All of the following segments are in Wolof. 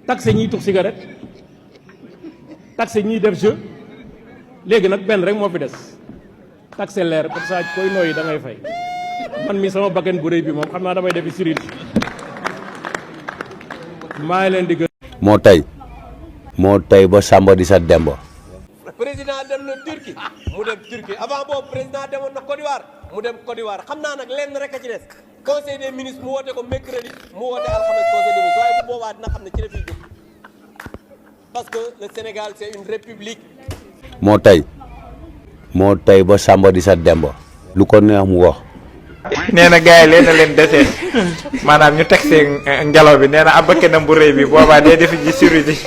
taxé ñiy tux cigarette taxé ñiy def jeu léegi nag benn rek moo fi des taxé leer comme ça koy nooyi da ngay fay man mi sama bakkan bu rëy bi moom xam naa damay defi siril maa ngi leen di gën. moo tey ba Samba di sa Demba. président dem na Turquie mu dem Turquie avant boobu président demoon na Côte d'Ivoire mu dem Côte d'Ivoire xam naa nag lenn rek a ci des conseil des ministres mu woote ko mercredi mu woote alxames conseil des ministres waaye bu boobaa dina xam ne ci la fiy jóg parce que le Sénégal c'est une république. moo tey ba Samba di sa Demba lu ko neex mu wax. nee na gars yi leen na leen desee maanaam ñu teg seen ngelaw bi nee na ab bakkanam bu rëy bi boobaa day def ji chirurgie.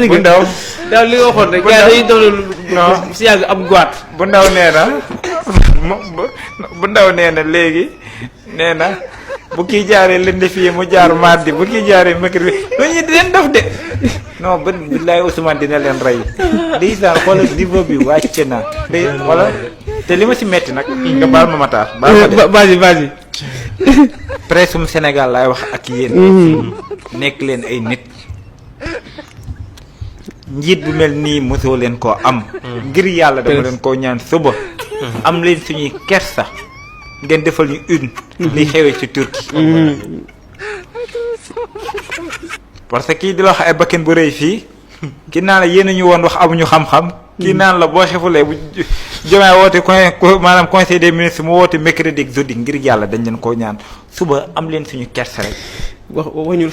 bu ndaw daal li nga waxoon rek gars yi dañuy doon si yàgg ab guwaat. bu ndaw nee na bu ndaw nee na léegi nee na bu kii jaaree lundi fii mu jaar mardi bu kii jaaree mercredi lu ñu di leen def de non ba billaay Ousmane dina leen rey lii sax xoolal niveau bi wàcc na te wala te li ma si metti nag nga baal ma mataar vas-y presse mu Sénégal laay wax ak yéen nekk leen ay nit njiit bu mel nii mosoo leen koo am ngir yàlla dama leen koo ñaan suba am leen suñuy kersa ngeen defal ñu une li xewee ci Turquie parce que kii di la wax ay bakkan bu rëy fii kii naan la yéen ñu woon wax amuñu xam-xam kii naan la boo xefulee bu Diomaye woote maanaam conseil des ministres mu woote mercredi ak jeudi ngir yàlla dañ leen koo ñaan suba am leen suñu kersa rek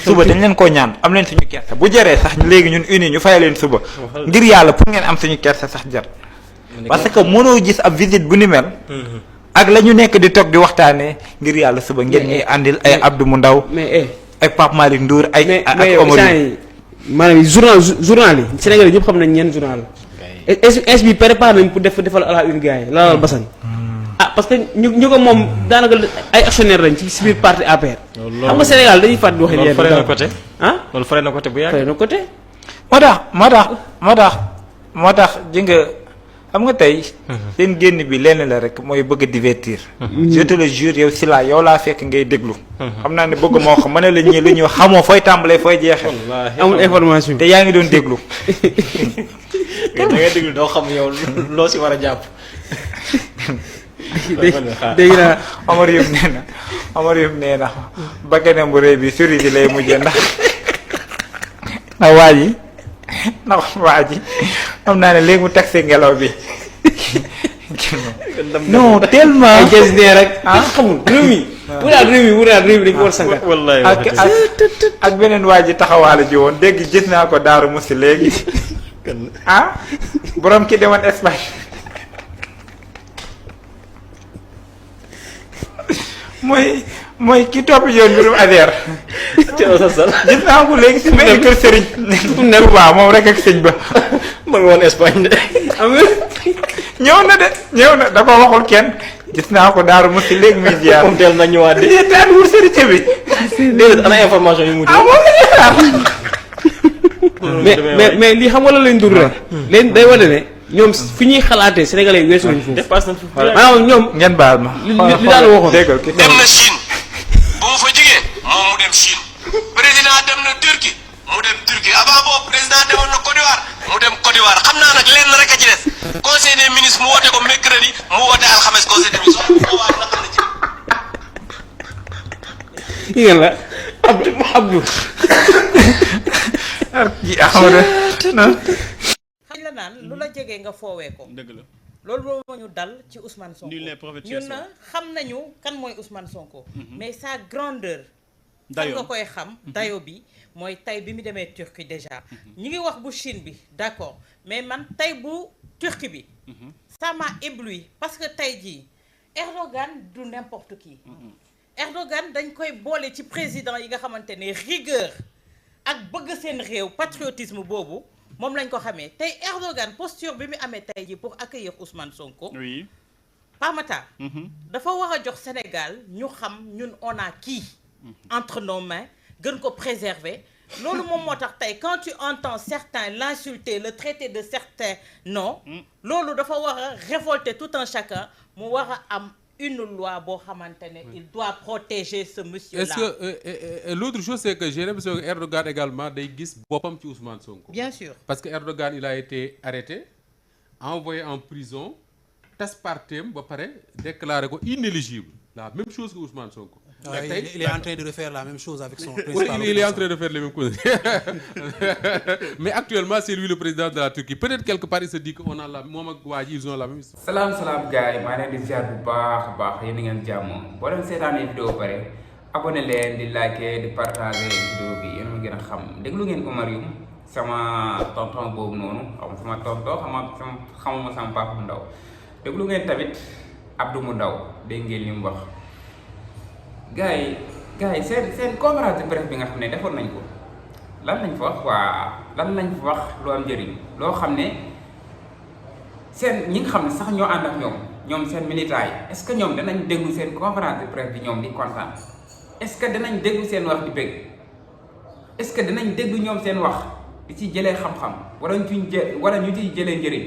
suba dañ leen koo ñaan am leen suñu kersa bu jëree sax léegi ñun uni ñu fay leen suba ngir yàlla pour ngeen am suñu kersa sax jar parce que mënoo gis ab visite bu ni mel ak la ñu nekk di toog di waxtaanee ngir yàlla suba ngeen ñuy àndil ay Abdou mu ndaw ay Pape Malick Ndour ay ak Omar maanaam journal yi Sénégal yi ñëpp xam nañ ñeen journal es bi préparé nañ pour defal à la une gars yi lalal basan parce que ñu ko moom daanaka ay actionnaire lañ ci biir parti APR xam nga Sénégal dañuy fàtte di wax loolu fare na côté loolu fare na côté bu yàgg fare na côté moo tax ji nga xam nga tey seen génn bi lenn la rek mooy bëgg a divertir je te le jure yow si laa yow laa fekk ngay déglu xam naa ne bëgg moo xam ma ne la ñi lu ñu xamoo fooy tàmbalee fooy jeexee amul information te yaa ngi doon déglu da ngay déglu doo xam yow loo si war a jàpp dégg naa Omar Youm nee na bakkanam bu rëy bi suri ji lay mujjee ndax waa ji xam naa ne léegi mu taxé ngelaw bi non tellement ay gis ne rek xamul réew mi dañ ko war sangat ak beneen waa ji taxawaale ji woon dégg gis naa ko Daaru Musi léegi borom ki demoon Espagne mooy ki topp yoon mbirum ADR gis naa ko léegi si benn kër sëriñ ne waaw moom rek ak sëñ ba ma ngi woon Espagne de ñëw na da ko waxul kenn gis naa ko Daaru Musi léegi muy ziar moom teel na ñëwaat de taan wur sëriñ bi déedéet ana information yu mu moom la ñuy xaar mais lii xam nga la lañ dur rek leen day wane ne ñoom fi ñuy xalaatee sénégalais yi weesu nañ foofu dépasse nañ foofu maanaam ñoom ngeen baal ma li daal waxoon déggal ki dem na Chine bu mu fa jógee moom mu dem Chine président dem na Turquie mu dem Turquie avant boobu président demoon na Côte d'Ivoire mu dem Côte d'Ivoire xam naa nag lenn rek a ci des conseil des ministres mu woote ko mercredi mu woote alxames conseil des ministres boobaa dina xam ne ci ngeen la Abdou xañ la naan lu la jege nga foowee ko dëgg la loolu moo ñu dal ci Ousmane Sonko nul n'est prophète ñun na xam nañu kan mooy Ousmane Sonko mais sa grandeur fan nga koy xam dayo bi mooy tey bi mu demee Turquie déjà ñi ngi wax bu Chine bi d'accord mais man tey bu Turquie bi ça m'a ébloui parce que tey jii Erdogan du n'importe qui Erdogan dañ koy boole ci président yi nga xamante ne rigueur ak bëgg seen réew patriotisme boobu moom lañ ko xamee tey Erdogan posture bi mu amee tey ji pour accueillir Ousmane Sonko. oui Pamata dafa war a jox Sénégal ñu xam ñun on a qui entre nos mains gën ko préserver loolu moom moo tax tey quand tu entends certains l'insulter le traiter de certains noms loolu dafa war a révolter tout un chacun mu war a am une loi boo xamante ne il doit protéger ce monsieur là. Est-ce que l'autre chose c'est que j'ai l'impression que Erdogan également day gis boppam ci Ousmane Sonko. Bien sûr. Parce que Erdogan il a été arrêté envoyé en prison tas partem ba pare déclaré ko inéligible la même chose que Ousmane Sonko. Il est en train de refaire la même chose avec son principal. Oui, il est en train de faire les mêmes choses. Mais actuellement, c'est lui le président de la Turquie. Peut-être quelque part, il se dit qu'on a la même ils ont la même histoire. Salam gars yi maa leen di ziar bu baax a baax yéen a ngeen jàmm boo leen seetaanee vidéo pare abonné leen di liker di partager vidéo bi yéen a gën a xam déglu ngeen Omar Youm sama tonton boobu noonu sama tonton xamuma sama papa bu ndaw déglu ngeen tamit Abdou mu ndaw dégg ngeen li mu wax. gars yi seen conférence de presse bi nga xam ne defoon nañ ko lan lañ fa wax waa lan lañ fa wax lu am njëriñ loo xam ne seen ñi nga xam ne sax ñoo ànd ak ñoom seen militants yi est-ce que ñoom danañ déglu seen conférence de presse bi ñoom di kontaan est-ce que danañ déglu seen wax di bëgg est-ce que danañ déglu ñoom seen wax di ci jëlee xam-xam wala ñu ciy jëlee njëriñ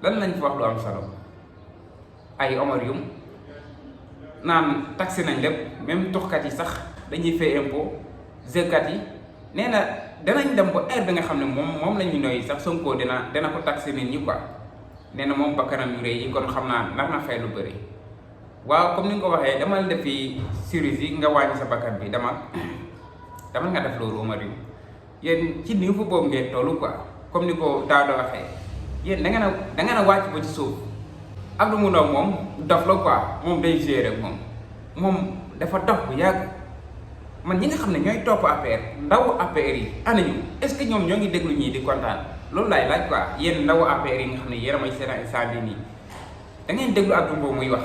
lan lañ fa wax lu am solo ay Omar Youm naan taxi nañ lépp même tuxkat yi sax dañuy fay impôt zëkkat yi nee na danañ dem ba heure bi nga xam ne moom la ñu noyyi sax Sonko dina ko taxi nit ñi quoi nee na moom bakkanam yu rëy yi kon xam naa ndax na fay lu bëri waaw comme ni nga ko waxee demal defi chirurgie nga wàññi sa bakkan bi demal nga def loolu Omar Youm yéen ci niveau boobu ngeen tollu quoi comme ni ko Daouda waxee yéen da ngeen a wàcc ba ci suuf. Abdou mu ndaw moom dof la quoi moom day gérer moom dafa dof bu yàgg man ñi nga xam ne ñooy topp APR ndawu APR yi anañu est-ce que ñoom ñoo ngi déglu ñii di kontaan loolu laay laaj quoi yéen ndawu APR yi nga xam ne yéen a may seetaan instant bii nii da ngeen déglu Abdou Mbow muy wax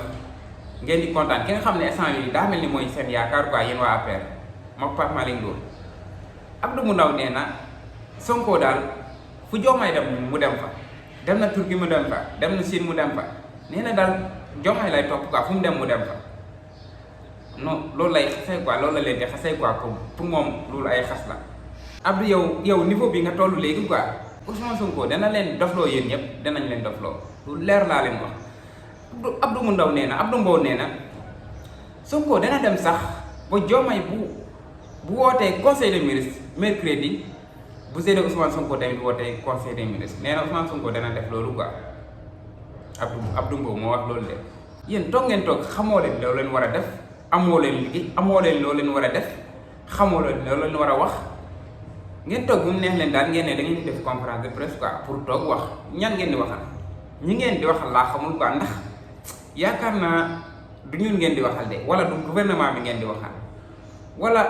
ngeen di kontaan ki nga xam ne instant bii daa mel ni mooy seen yaakaar quoi yéen waa APR moom Pape Malick Ndour Abdou mu ndaw nee na Sonko daal fu Diomaye dem mu dem fa dem na Turquie mu dem fa dem na Chine mu dem fa. nee na daal Diomaye lay topp quoi fu mu dem mu dem fa non loolu lay xasee quoi loolu la leen di xasee quoi pour moom loolu ay xas la. Abdou yow niveau bi nga toll léegi quoi Ousmane Sonko dana leen dofloo yéen ñëpp danañ leen dofloo lu leer laa leen wax Abdou mu ndaw nee na Abdou Mbow nee na Sonko dana dem sax ba Diomaye bu wootee conseil des ministres mercredi bu seedee Ousmane Sonko tamit wootee conseil des ministres nee na Ousmane Sonko dana def loolu quoi. Abdou Mbow moo wax loolu de yéen toog ngeen toog xamoo leen loo leen war a def amoo leen liggéey amoo leen loo leen war a def xamoo leen loo leen war a wax ngeen toog bu mu neex leen daal ngeen ne da ngeen di def conférence de presse quoi pour toog wax ñan ngeen di waxal ñi ngeen di waxal laa xamul quoi ndax yaakaar naa du ñun ngeen di waxal de wala du gouvernement bi ngeen di waxal wala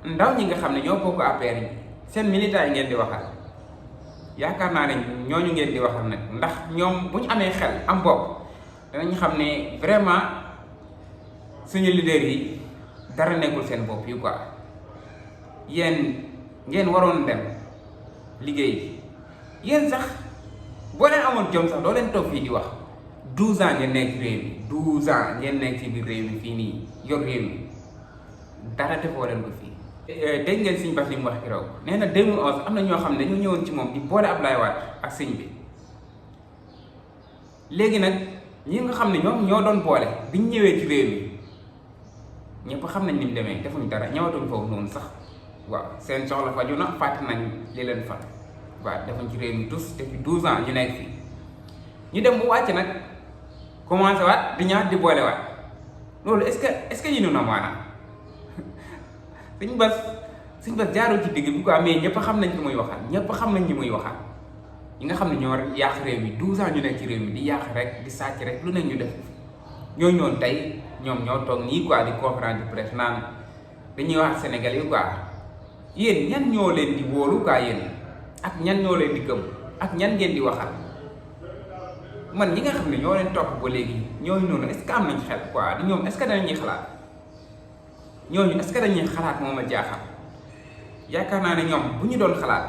ndaw ñi nga xam ne ñoo bokk APR yi seen militants yi ngeen di waxal. yaakaar naa ne ñooñu ngeen di waxal nag ndax ñoom bu ñu amee xel am bopp danañ xam ne vraiment suñu leader yi dara nekkul seen bopp yi quoi yéen ngeen waroon dem liggéey yéen sax boo leen amoon jom sax doo leen toog fii di wax 12 ans ngeen nekk ci réew mi 12 ans ngeen nekk ci biir réew mi fii nii yor réew mi dara defoo leen ko fii. dégg ngeen sëñ Bass li mu wax keroog nee na 2011 am na ñoo xam ne dañu ñëwoon ci moom di boole Ablaye Wade ak sëñ bi léegi nag ñi nga xam ne ñoom ñoo doon boole biñ ñëwee ci réew mi ñëpp xam nañ ni mu demee defuñ dara ñëwatuñ foofu noonu sax waaw seen soxla faju na fàtte nañ li leen fa waaw defuñ ci réew mi tous depuis 12 ans ñu nekk fii ñu dem bu wàcc nag commencé waat di ñaar di boole waat loolu est-ce que yéen na maanaam. Sëñ Bass jaarul ci digg bi quoi mais ñëpp xam nañ ki muy waxal ñëpp xam nañ ñi muy waxal ñi nga xam ne ñoo yàq réew mi 12 ans ñu nekk ci réew mi di yàq rek di sàcc rek lu ne ñu def ñoo ñoon tey ñoom ñoo toog nii quoi di conférence de presse naan dañuy wax Sénégal yi quoi yéen ñan ñoo leen di wóolu quoi yéen ak ñan ñoo leen di gëm ak ñan ngeen di waxal man ñi nga xam ne ñoo leen topp ba léegi ñooñu noonu est-ce que am nañ xel quoi di ñoom est-ce que danañuy xalaat ñooñu est-ce que dañuy xalaat moo ma jaaxal yaakaar naa ne ñoom bu ñu doon xalaat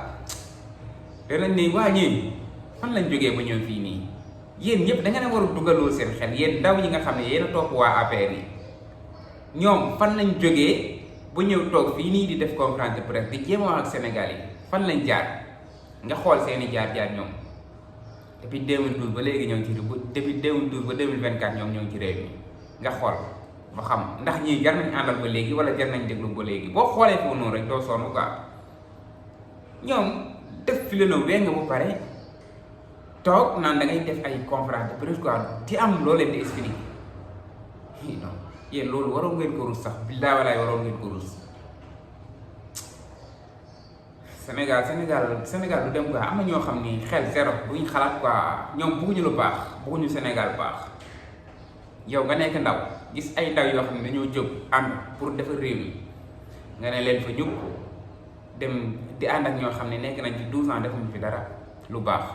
danañ ne waa ñii fan lañ jógee ba ñëw fii nii yéen ñëpp da ngeen a war a dugaloo seen xel yéen ndaw ñi nga xam ne yéen a topp waa APR yi ñoom fan lañ jógee ba ñëw toog fii nii di def conférence de presse di jéem a wax ak Sénégal yi fan lañ jaar nga xool seeni jaar-jaar ñoom depuis 2012 ba léegi ñoo ngi ci depuis 2012 ba 2024 ñoom ñoo ngi ci réew mi nga xool ba xam ndax ñii jar nañ àndal ba léegi wala jar nañ déglu ba léegi boo xoolee foofu noonu rek doo sonn quoi ñoom def fi leen wee nga bu pare toog naan da ngay def ay conférence de presse quoi di am loo leen di expliquer non yéen loolu waroon ngeen ko rus sax billaay walaay waroon ngeen ko rus Sénégal du dem quoi am na ñoo xam ni xel zéro bu ñu xalaat quoi ñoom bëgguñu lu baax bëgguñu Sénégal baax yow nga nekk ndaw gis ay ndaw yoo xam ne dañoo jóg ànd pour defar réew mi nga ne leen fa ñëpp dem di ànd ak ñoo xam ne nekk nañ ci 12 ans defuñu fi dara lu baax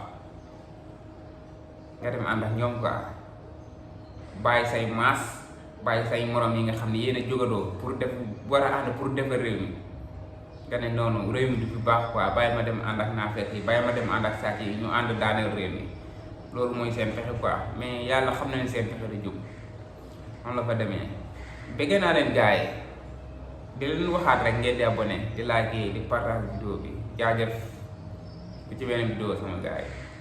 nga dem ànd ak ñoom quoi bàyyi say maas bàyyi say morom yi nga xam ne yéen a jógadoo pour def war a ànd pour defar réew mi nga ne noonu réew mi du fi baax quoi bàyyi ma dem ànd ak naafeq yi bàyyi ma dem ànd ak sàcc yi ñu ànd daaneel réew mi loolu mooy seen pexe quoi mais yàlla xam na ne seen pexe da jóg noonu la fa demee bëgg naa leen gars yi di leen waxaat rek ngeen di abonné di like di partage vidéo bi jaajëf bu ci beneen vidéo sama gars yi